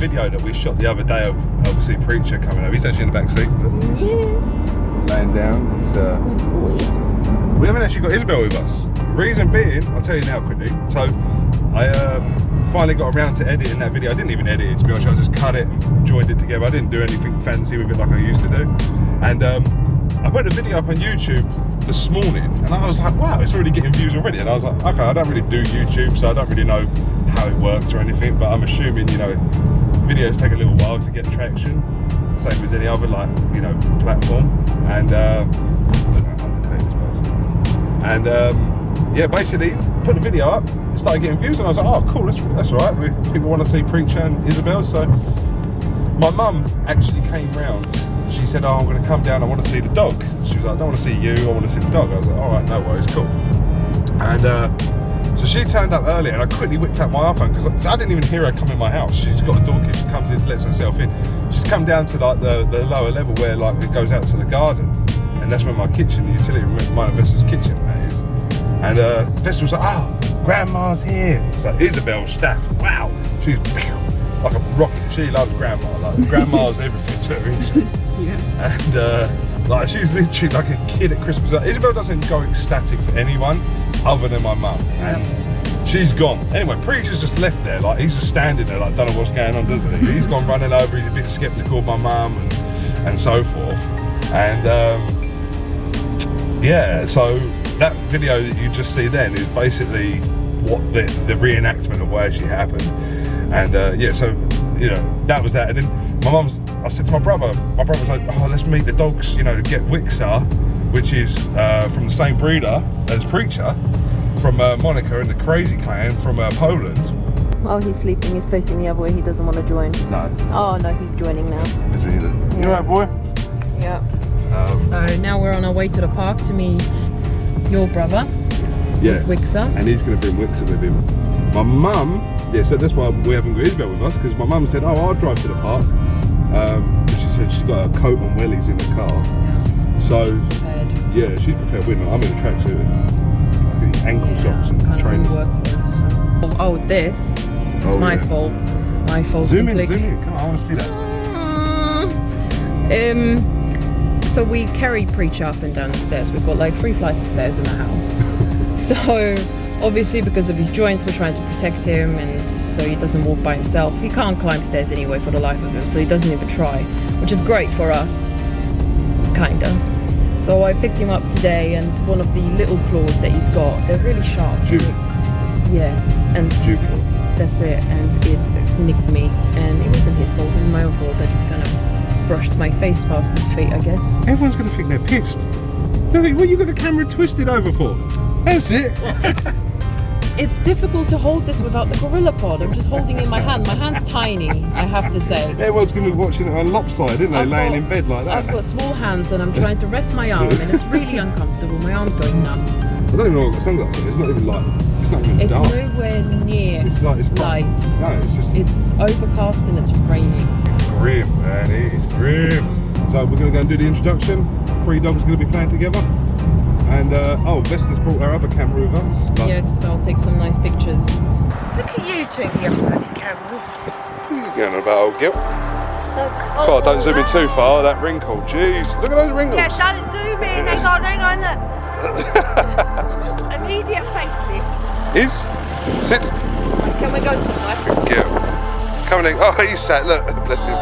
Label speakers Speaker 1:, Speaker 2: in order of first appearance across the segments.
Speaker 1: video that we shot the other day of obviously Preacher coming up. He's actually in the back seat.
Speaker 2: Yeah.
Speaker 1: Laying down. He's, we haven't actually got Isabel with us. Reason being, I'll tell you now quickly. So I finally got around to editing that video. I didn't even edit it, to be honest. I just cut it and joined it together. I didn't do anything fancy with it like I used to do. And I put the video up on YouTube this morning, and I was like, wow, it's already getting views already. And I was like, okay, I don't really do YouTube, so I don't really know how it works or anything, but I'm assuming, you know, videos take a little while to get traction, same as any other, like, you know, platform. And yeah, basically put the video up, started getting views, and I was like, oh cool, that's all right. People want to see Preacher and Isabel. So my mum actually came round. She said, oh, I'm going to come down, I want to see the dog. She was like, I don't want to see you, I want to see the dog. I was like, all right, no worries, cool. And so she turned up earlier, and I quickly whipped out my iPhone because I didn't even hear her come in my house. She's got a door key, she comes in, lets herself in. She's come down to like the lower level where like it goes out to the garden, and that's where my kitchen, the utility room, mine and Vesta's kitchen, that is. And Vesta was like, oh, Grandma's here. So Isabel's staff, wow, she's like a rocket. She loves Grandma, like Grandma's everything to her, isn't she?
Speaker 2: Yeah.
Speaker 1: And like she's literally like a kid at Christmas. Like, Isabel doesn't go ecstatic for anyone other than my mum, and she's gone. Anyway, Preacher's just left there, like he's just standing there, like don't know what's going on, doesn't he? He's gone running over. He's a bit sceptical of my mum and so forth. And yeah, so that video that you just see then is basically what the reenactment of what actually happened. And yeah, so you know that was that. And then I said to my brother was like, oh, let's meet the dogs, you know, to get Wixa, which is from the same breeder as Preacher, from Monica and the Crazy Clan from Poland.
Speaker 2: Oh, he's sleeping, he's facing the other way, he doesn't want to join.
Speaker 1: No.
Speaker 2: Oh no, he's joining now.
Speaker 1: Is he? Yeah. You alright, boy?
Speaker 2: Yeah. So now we're on our way to the park to meet your brother.
Speaker 1: Yeah.
Speaker 2: Wixa.
Speaker 1: And he's going to bring Wixa with him. My mum, yeah, so that's why we haven't got Isabel with us, because my mum said, oh, I'll drive to the park. She said she's got her coat and wellies in the car. Yeah. So,
Speaker 2: she's prepared.
Speaker 1: Yeah, she's prepared. I'm in a tracksuit. I've got ankle socks and trainers.
Speaker 2: Oh, this is my fault. My fault.
Speaker 1: Zoom in. Come on, I want to see that.
Speaker 2: So we carry Preacher up and down the stairs. We've got like 3 flights of stairs in the house. So obviously because of his joints, we're trying to protect him, and so he doesn't walk by himself. He can't climb stairs anyway for the life of him, so he doesn't even try, which is great for us, kinda. So I picked him up today, and one of the little claws that he's got, they're really sharp. Yeah, and that's it, and it nicked me, and it wasn't his fault, it was my own fault. I just kind of brushed my face past his feet, I guess.
Speaker 1: Everyone's going to think they're pissed. What you got the camera twisted over for? That's it.
Speaker 2: It's difficult to hold this without the gorilla pod. I'm just holding it in my hand. My hand's tiny, I have to say.
Speaker 1: Everyone's going to be watching it on lopside, isn't they? Laying in bed like that.
Speaker 2: I've got small hands and I'm trying to rest my arm, and it's really uncomfortable. My arm's going numb.
Speaker 1: I don't even know what the sunglasses on. It's not even light. It's not even dark.
Speaker 2: It's nowhere near
Speaker 1: it's
Speaker 2: light.
Speaker 1: No, it's just...
Speaker 2: It's overcast and it's raining.
Speaker 1: Grim, man. It is grim. So we're going to go and do the introduction. 3 dogs are going to be playing together. And, oh, Vesta's brought her other camera with us. But
Speaker 2: yes, I'll take some nice pictures.
Speaker 3: Look at you two, you bloody cameras.
Speaker 1: You're going on about old guilt.
Speaker 3: So cold.
Speaker 1: God, don't zoom in too far, that wrinkle. Jeez, look at those wrinkles.
Speaker 3: Yeah, don't zoom in. Hang on, look. Immediate facelift.
Speaker 1: Is? Sit.
Speaker 2: Can we go somewhere?
Speaker 1: Guilt. Coming in. Oh, he's sat, look, bless him.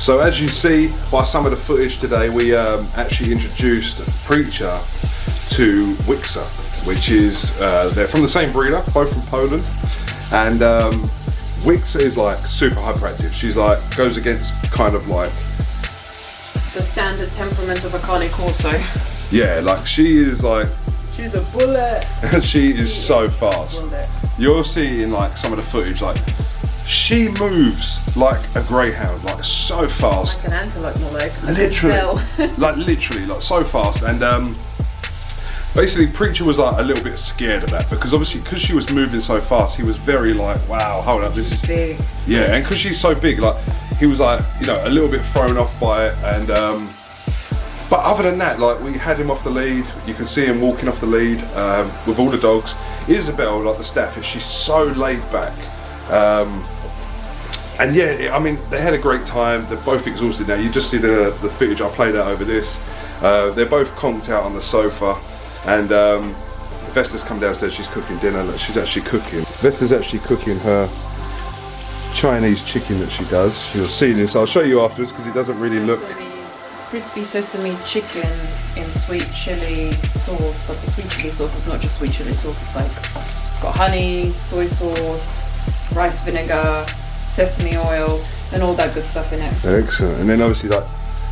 Speaker 1: So as you see by some of the footage today, we actually introduced Preacher to Wixa, which is, they're from the same breeder, both from Poland. And Wixa is like super hyperactive. She's like, goes against kind of like
Speaker 2: the standard temperament of a collie Corso.
Speaker 1: Yeah, like she is like,
Speaker 2: she's a bullet.
Speaker 1: she is so fast. You'll see in like some of the footage, like she moves like a greyhound, like so fast.
Speaker 2: Like an antelope, more like.
Speaker 1: Literally, like so fast. And basically Preacher was like a little bit scared of that, because obviously because she was moving so fast, he was very like, wow, hold up, this is
Speaker 2: big.
Speaker 1: Yeah, and because she's so big, like he was like, you know, a little bit thrown off by it. And but other than that, like we had him off the lead. You can see him walking off the lead with all the dogs. Isabel, like the staffy, she's so laid back. And yeah, I mean, they had a great time. They're both exhausted now. You just see the footage I played out over this. They're both conked out on the sofa. And Vesta's come downstairs, she's cooking dinner. Look, she's actually cooking. Vesta's actually cooking her Chinese chicken that she does. You'll see this, I'll show you afterwards because it doesn't really look...
Speaker 2: Crispy sesame chicken in sweet chili sauce, but the sweet chili sauce is not just sweet chili sauce, it's like, it's got honey, soy sauce, rice vinegar, sesame oil, and all that good stuff in it.
Speaker 1: Excellent. And then obviously, like,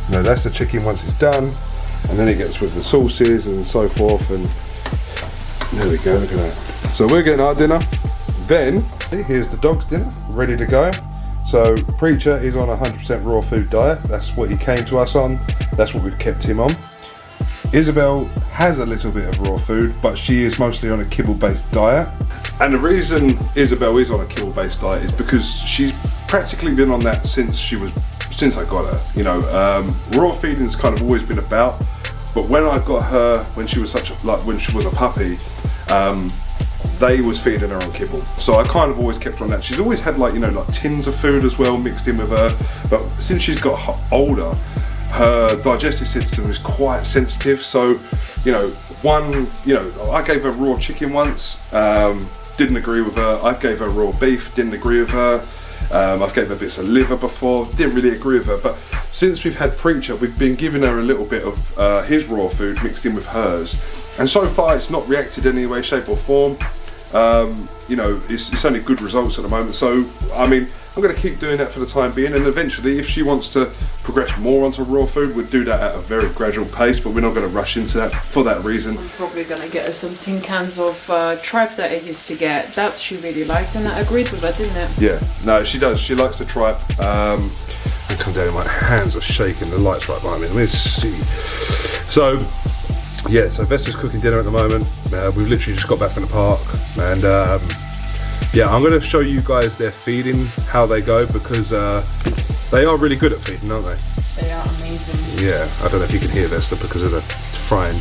Speaker 1: you know, that's the chicken once it's done, and then it gets with the sauces and so forth, and there we go, look at that. So we're getting our dinner. Then, here's the dog's dinner, ready to go. So Preacher is on a 100% raw food diet. That's what he came to us on. That's what we've kept him on. Isabel has a little bit of raw food, but she is mostly on a kibble-based diet. And the reason Isabel is on a kibble-based diet is because she's practically been on that since I got her. You know, raw feeding's kind of always been about. But when I got her, when she was when she was a puppy, they was feeding her on kibble, so I kind of always kept her on that. She's always had like, you know, like tins of food as well mixed in with her, but since she's got older, her digestive system is quite sensitive. So, you know, I gave her raw chicken once, didn't agree with her. I gave her raw beef, didn't agree with her. I've gave her bits of liver before, didn't really agree with her. But since we've had Preacher, we've been giving her a little bit of his raw food mixed in with hers, and so far it's not reacted in any way, shape or form. You know, it's only good results at the moment. So, I mean, I'm going to keep doing that for the time being, and eventually if she wants to progress more onto raw food, we'll do that at a very gradual pace, but we're not going to rush into that for that reason.
Speaker 2: I'm probably going to get her some tin cans of tripe that I used to get. That she really liked, and that agreed with her, didn't it?
Speaker 1: Yeah, no, she does. She likes the tripe. I come down, my hands are shaking, the light's right behind me. Let me see. So, yeah, so Vesta's cooking dinner at the moment. We've literally just got back from the park, and yeah, I'm going to show you guys their feeding, how they go, because they are really good at feeding, aren't they?
Speaker 2: They are amazing.
Speaker 1: Yeah, I don't know if you can hear Vesta because of the frying,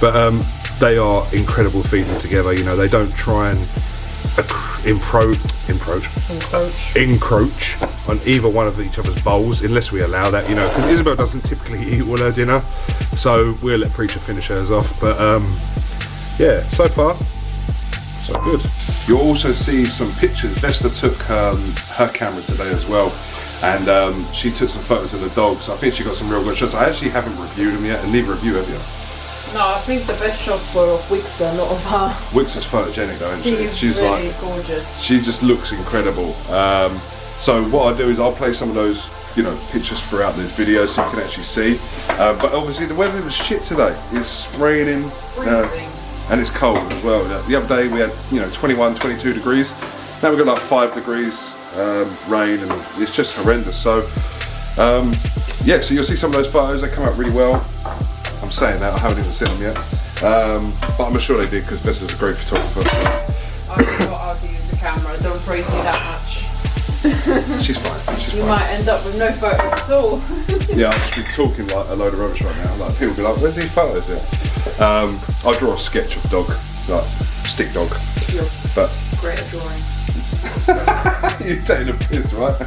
Speaker 1: but they are incredible feeding together. You know, they don't try and encroach on either one of each other's bowls, unless we allow that, you know, because Isabel doesn't typically eat all her dinner, so we'll let Preacher finish hers off. But yeah, so far so good. You'll also see some pictures. Vesta took her camera today as well, and she took some photos of the dogs. I think she got some real good shots. I actually haven't reviewed them yet, and neither of you have you.
Speaker 2: No, I think the best shots were of Wixa, not of her.
Speaker 1: Wixa's photogenic though, isn't she? She's
Speaker 2: really
Speaker 1: like
Speaker 2: gorgeous.
Speaker 1: She just looks incredible. So what I'll do is I'll play some of those, you know, pictures throughout this video so you can actually see. But obviously the weather was shit today. It's raining and it's cold as well. The other day we had, you know, 21, 22 degrees. Now we've got like 5 degrees rain, and it's just horrendous. So yeah, so you'll see some of those photos. They come out really well. I'm saying that, I haven't even seen them yet, but I'm sure they did because Vesta's a great photographer.
Speaker 2: I forgot how to use the camera, don't praise me that much.
Speaker 1: She's fine, she's fine.
Speaker 2: You might end up with no photos at all.
Speaker 1: Yeah, I'll just be talking like a load of rubbish right now. Like, people will be like, where's these photos then? I'll draw a sketch of dog, like stick dog.
Speaker 2: You're
Speaker 1: but
Speaker 2: great at drawing.
Speaker 1: You're taking a piss, right?
Speaker 2: I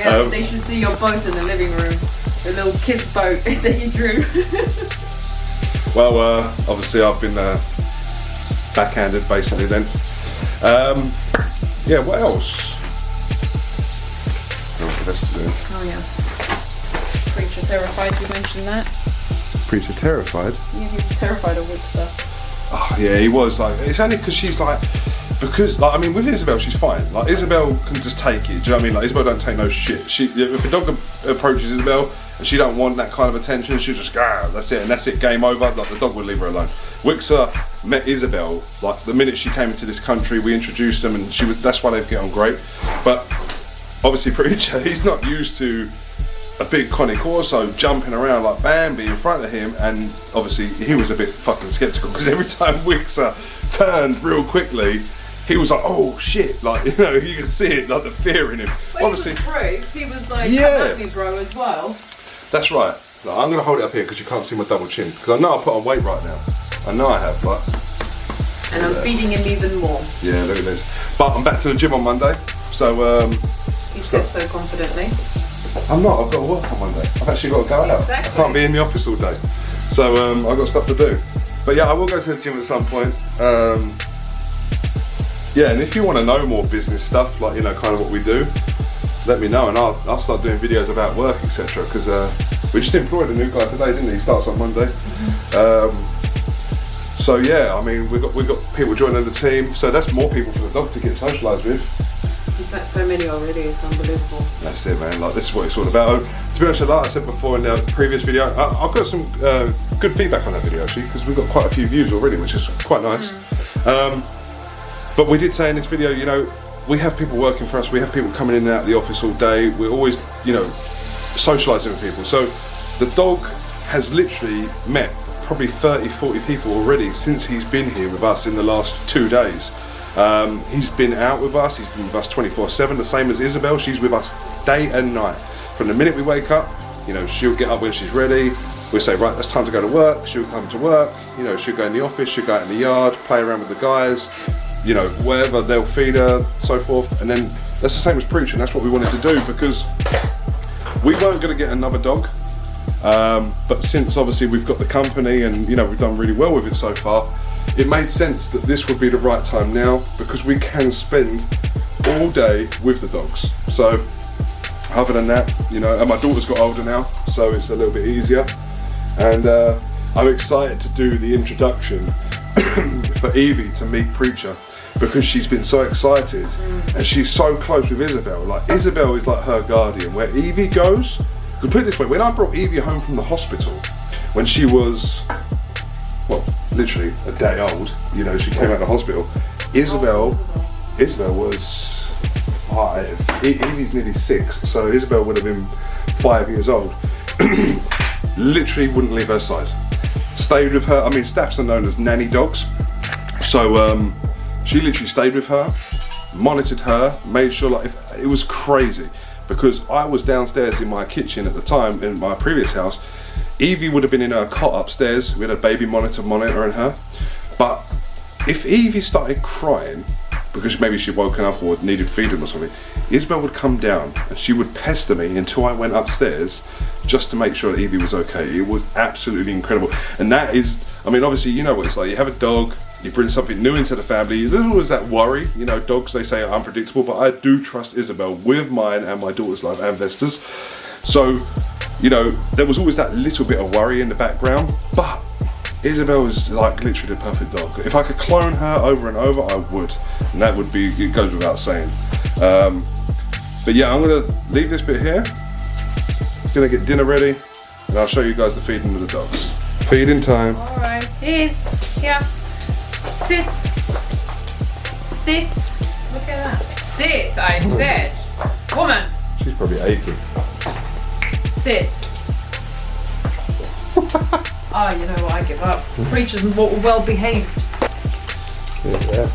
Speaker 2: guess they should see your boat in the living room. The little kid's boat that you drew.
Speaker 1: Well, obviously I've been backhanded basically then. Yeah, what else? invested in.
Speaker 2: Oh yeah. Preacher terrified, you mentioned that.
Speaker 1: Preacher terrified?
Speaker 2: Yeah, he was terrified of Wixer.
Speaker 1: Oh yeah, he was. Like, it's only because she's like, because like, I mean, with Isabel she's fine. Like Isabel can just take it. Do you know what I mean? Like Isabel don't take no shit. If a dog approaches Isabel and she don't want that kind of attention, she'll just go, that's it, and that's it, game over. Like the dog would leave her alone. Wixer met Isabel like the minute she came into this country. We introduced them, and that's why they get on great. But obviously, Preacher, he's not used to a big Connie Corso jumping around like Bambi in front of him, and obviously he was a bit fucking sceptical because every time Wixer turned real quickly, he was like, oh shit, like, you know, you can see it, like the fear in him.
Speaker 2: Well,
Speaker 1: obviously,
Speaker 2: he was brave. He was like,
Speaker 1: yeah,
Speaker 2: come at me, bro, as well.
Speaker 1: That's right. Like, I'm gonna hold it up here because you can't see my double chin, because I know I put on weight right now. I know I have, but.
Speaker 2: And I'm feeding him even more.
Speaker 1: Yeah, look at this. But I'm back to the gym on Monday, so.
Speaker 2: He said so confidently.
Speaker 1: I'm not. I've got to work on Monday. I've actually got to go out.
Speaker 2: Exactly.
Speaker 1: I can't be in the office all day, so I've got stuff to do. But yeah, I will go to the gym at some point. Yeah, and if you want to know more business stuff, like, you know, kind of what we do, let me know, and I'll start doing videos about work, etc. Because we just employed a new guy today, didn't he? He starts on Monday. So yeah, I mean, we've got people joining the team, so that's more people for the dog to get socialised with.
Speaker 2: He's met so many already, it's unbelievable.
Speaker 1: That's it, man. Like, this is what it's all about. To be honest, like I said before in the previous video, I've got some good feedback on that video actually, because we've got quite a few views already, which is quite nice. But we did say in this video, you know, we have people working for us, we have people coming in and out of the office all day, we're always, you know, socialising with people. So the dog has literally met probably 30-40 people already since he's been here with us in the last 2 days. He's been out with us, he's been with us 24/7, the same as Isabel. She's with us day and night. From the minute we wake up, you know, she'll get up when she's ready. We'll say, right, it's time to go to work. She'll come to work, you know, she'll go in the office, she'll go out in the yard, play around with the guys, you know, wherever, they'll feed her, so forth. And then that's the same as Preacher, and that's what we wanted to do, because we weren't going to get another dog. But since obviously we've got the company and, you know, we've done really well with it so far, it made sense that this would be the right time now, because we can spend all day with the dogs. So other than that, you know, and my daughter's got older now, so it's a little bit easier. And I'm excited to do the introduction for Evie to meet Preacher, because she's been so excited and she's so close with Isabel. Like, Isabel is like her guardian. Where Evie goes, to put it this way, when I brought Evie home from the hospital, when she was, well, literally a day old, you know, she came out of the hospital, Isabel was 5, Evie's nearly 6, so Isabel would have been 5 years old. Literally wouldn't leave her side. Stayed with her. I mean, staffs are known as nanny dogs, so she literally stayed with her, monitored her, made sure, like, it was crazy, because I was downstairs in my kitchen at the time in my previous house. Evie would have been in her cot upstairs. We had a baby monitor monitoring her. But if Evie started crying because maybe she'd woken up or needed feeding or something, Isabel would come down and she would pester me until I went upstairs just to make sure that Evie was okay. It was absolutely incredible. And that is, I mean, obviously, you know what it's like. You have a dog, you bring something new into the family, there's always that worry. You know, dogs, they say, are unpredictable, but I do trust Isabel with mine and my daughter's life and Vesta's. So, you know, there was always that little bit of worry in the background, but Isabel is like literally the perfect dog. If I could clone her over and over, I would, and that would be, it goes without saying. But yeah, I'm gonna leave this bit here, gonna get dinner ready, and I'll show you guys the feeding of the dogs. Feeding time.
Speaker 2: All right, here's, yeah, sit, look at that. Sit, I said. Woman.
Speaker 1: She's probably aching.
Speaker 2: Sit. Oh, you know what, I give up. Preacher's well behaved.
Speaker 1: Yeah.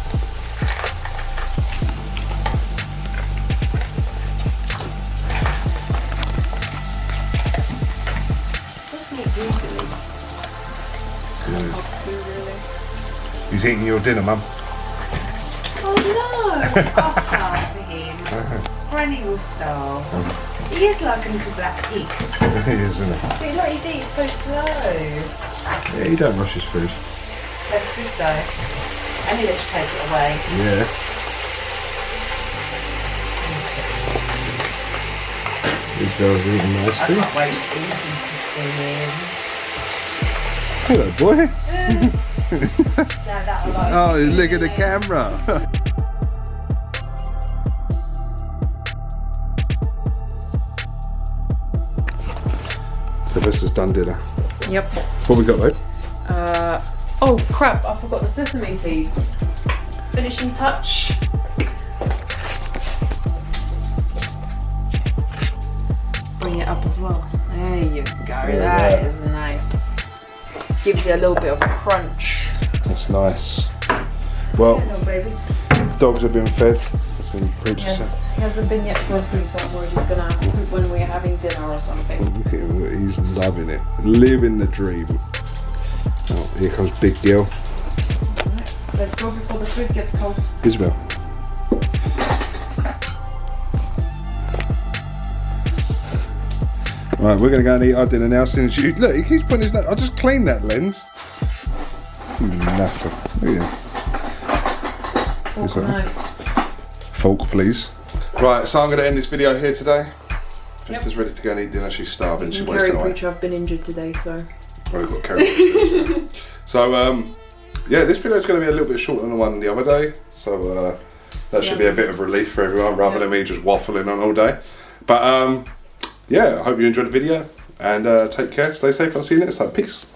Speaker 1: He's eating your dinner, Mum.
Speaker 3: Oh no! I'll starve for him. Granny will starve. He is like a little black pig.
Speaker 1: He is, isn't he?
Speaker 3: But look, he's eating so slow.
Speaker 1: Yeah, he don't rush his food.
Speaker 3: That's good though. And he lets you take it away.
Speaker 1: Yeah. Isabel's eating
Speaker 3: I
Speaker 1: nicely.
Speaker 3: can't wait for Ethan to see him.
Speaker 1: Hello, boy.
Speaker 3: No, that'll like
Speaker 1: Oh, look at the camera. Sylvester's done dinner.
Speaker 2: Yep.
Speaker 1: What we got, babe?
Speaker 2: Oh crap! I forgot the sesame seeds. Finishing touch. Bring it up as well. There you go. That is nice. Gives you a little bit of a crunch.
Speaker 1: That's nice. Well,
Speaker 3: Hello, baby.
Speaker 1: dogs have been fed.
Speaker 2: Yes, he hasn't been yet for a poo, so I'm worried he's gonna poop when we're having dinner or something.
Speaker 1: Look at him, he's loving it. Living the dream. Oh, here comes Big Girl.
Speaker 2: Alright, so let's go before the food gets cold.
Speaker 1: Isabel. Right, we're going to go and eat our dinner now as soon as you... Look, he keeps putting his... I'll just clean that lens. You nutter. Look at him.
Speaker 2: Fork and knife.
Speaker 1: Fork, please. Right, so I'm going to end this video here today. Jess ready to go and eat dinner. She's starving. She's
Speaker 2: Carry
Speaker 1: wasting away.
Speaker 2: preacher, I've been injured today, so.
Speaker 1: Oh, we've got carry. So, yeah, this video is going to be a little bit shorter than the one the other day. So, that should be a bit of relief for everyone rather than me just waffling on all day. But, yeah, I hope you enjoyed the video. And take care, stay safe, I'll see you next time. Peace.